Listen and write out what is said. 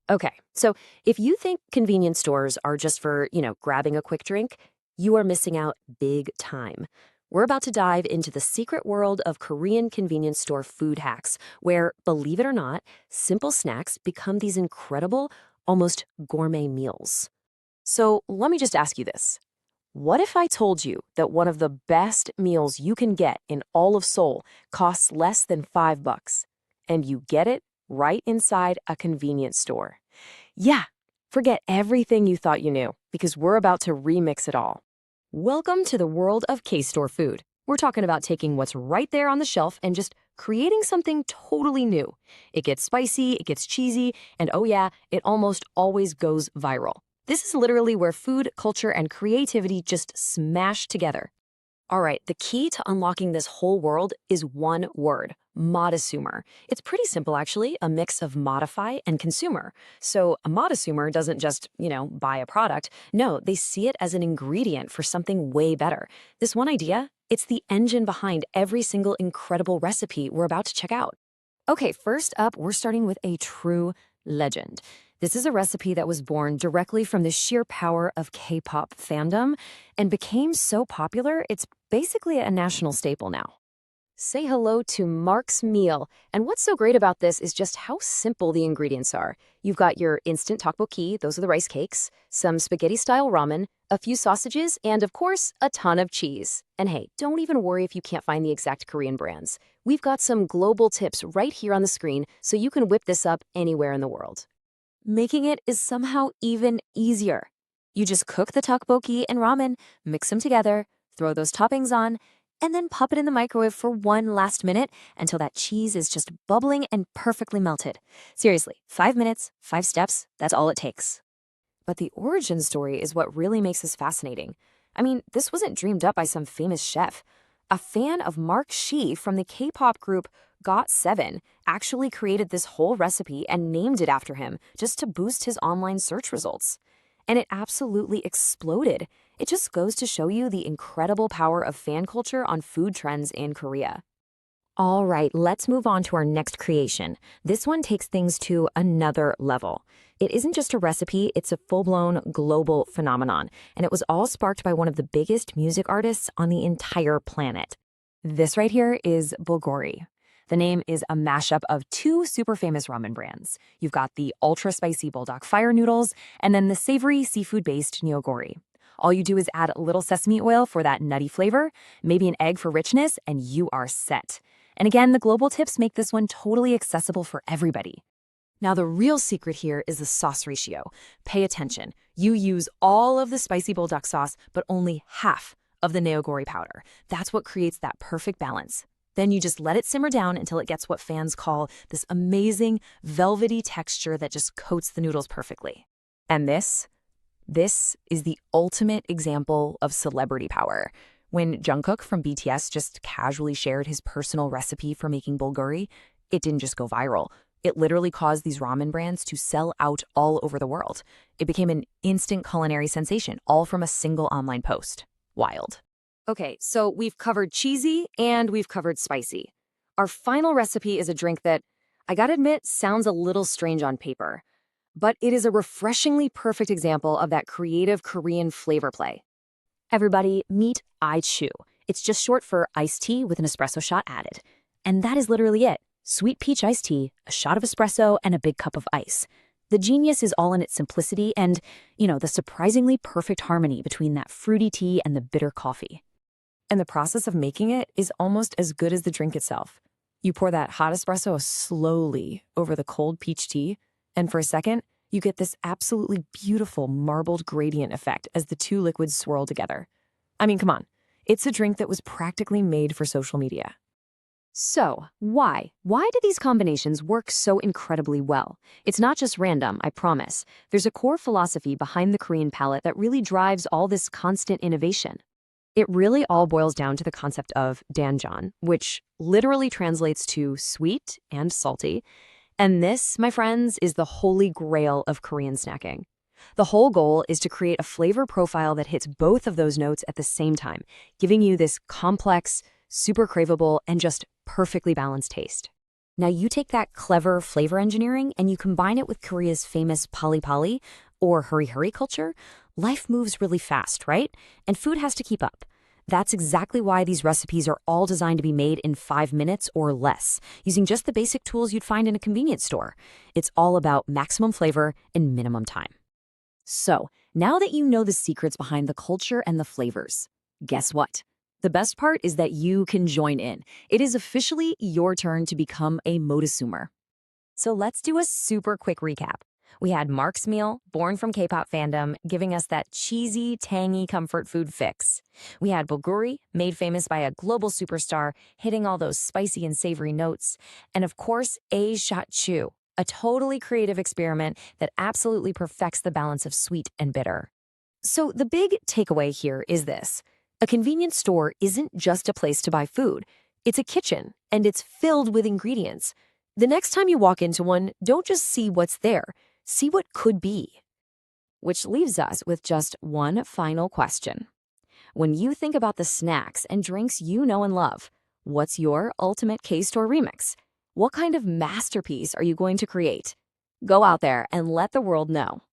Okay, so if you think convenience stores are just for, grabbing a quick drink, you are missing out big time. We're about to dive into the secret world of Korean convenience store food hacks, where, believe it or not, simple snacks become these incredible, almost gourmet meals. So let me just ask you this. What if I told you that one of the best meals you can get in all of Seoul costs less than $5, and you get it right inside a convenience store? Yeah, forget everything you thought you knew, because we're about to remix it all. Welcome to the world of K-store food. We're talking about taking what's right there on the shelf and just creating something totally new. It gets spicy, it gets cheesy, and oh yeah, it almost always goes viral. This is literally where food, culture, and creativity just smash together. All right, the key to unlocking this whole world is one word, Modisumer. It's pretty simple, actually, a mix of modify and consumer. So a Modisumer doesn't just, buy a product. No, they see it as an ingredient for something way better. This one idea, it's the engine behind every single incredible recipe we're about to check out. Okay, first up, we're starting with a true legend. This is a recipe that was born directly from the sheer power of K-pop fandom and became so popular, it's basically a national staple now. Say hello to Mark's Meal. And what's so great about this is just how simple the ingredients are. You've got your instant tteokbokki, those are the rice cakes, some spaghetti-style ramen, a few sausages, and of course, a ton of cheese. And hey, don't even worry if you can't find the exact Korean brands. We've got some global tips right here on the screen so you can whip this up anywhere in the world. Making it is somehow even easier. You just cook the tteokbokki and ramen, mix them together, throw those toppings on, and then pop it in the microwave for one last minute until that cheese is just bubbling and perfectly melted. Seriously, 5 minutes, 5 steps, that's all it takes. But the origin story is what really makes this fascinating. I mean, this wasn't dreamed up by some famous chef. A fan of Mark Shi from the K-pop group GOT7 actually created this whole recipe and named it after him just to boost his online search results. And it absolutely exploded. It just goes to show you the incredible power of fan culture on food trends in Korea. All right, let's move on to our next creation. This one takes things to another level. It isn't just a recipe, it's a full-blown global phenomenon, and it was all sparked by one of the biggest music artists on the entire planet. This right here is Bulguri. The name is a mashup of two super famous ramen brands. You've got the ultra-spicy Buldak fire noodles, and then the savory seafood-based Neoguri. All you do is add a little sesame oil for that nutty flavor, maybe an egg for richness, and you are set. And again, the global tips make this one totally accessible for everybody. Now, the real secret here is the sauce ratio. Pay attention. You use all of the spicy bulldog sauce, but only half of the Neoguri powder. That's what creates that perfect balance. Then you just let it simmer down until it gets what fans call this amazing velvety texture that just coats the noodles perfectly. And this is the ultimate example of celebrity power. When Jungkook from BTS just casually shared his personal recipe for making bulguri, it didn't just go viral. It literally caused these ramen brands to sell out all over the world. It became an instant culinary sensation, all from a single online post. Wild. Okay, so we've covered cheesy and we've covered spicy. Our final recipe is a drink that, I gotta admit, sounds a little strange on paper. But it is a refreshingly perfect example of that creative Korean flavor play. Everybody, meet I-Chew. It's just short for iced tea with an espresso shot added. And that is literally it. Sweet peach iced tea, a shot of espresso, and a big cup of ice. The genius is all in its simplicity and, the surprisingly perfect harmony between that fruity tea and the bitter coffee. And the process of making it is almost as good as the drink itself. You pour that hot espresso slowly over the cold peach tea, and for a second, you get this absolutely beautiful marbled gradient effect as the two liquids swirl together. I mean, come on. It's a drink that was practically made for social media. So, why? Why do these combinations work so incredibly well? It's not just random, I promise. There's a core philosophy behind the Korean palate that really drives all this constant innovation. It really all boils down to the concept of danjan, which literally translates to sweet and salty. And this, my friends, is the holy grail of Korean snacking. The whole goal is to create a flavor profile that hits both of those notes at the same time, giving you this complex, super craveable, and just perfectly balanced taste. Now you take that clever flavor engineering and you combine it with Korea's famous pali pali or hurry hurry culture. Life moves really fast, right? And food has to keep up. That's exactly why these recipes are all designed to be made in 5 minutes or less, using just the basic tools you'd find in a convenience store. It's all about maximum flavor in minimum time. So, now that you know the secrets behind the culture and the flavors, guess what? The best part is that you can join in. It is officially your turn to become a Modisumer. So let's do a super quick recap. We had Mark's meal, born from K-pop fandom, giving us that cheesy, tangy comfort food fix. We had Bulguri, made famous by a global superstar, hitting all those spicy and savory notes. And of course, A Shot Chew, a totally creative experiment that absolutely perfects the balance of sweet and bitter. So the big takeaway here is this. A convenience store isn't just a place to buy food. It's a kitchen, and it's filled with ingredients. The next time you walk into one, don't just see what's there. See what could be. Which leaves us with just one final question. When you think about the snacks and drinks you know and love, what's your ultimate K-Store remix? What kind of masterpiece are you going to create? Go out there and let the world know.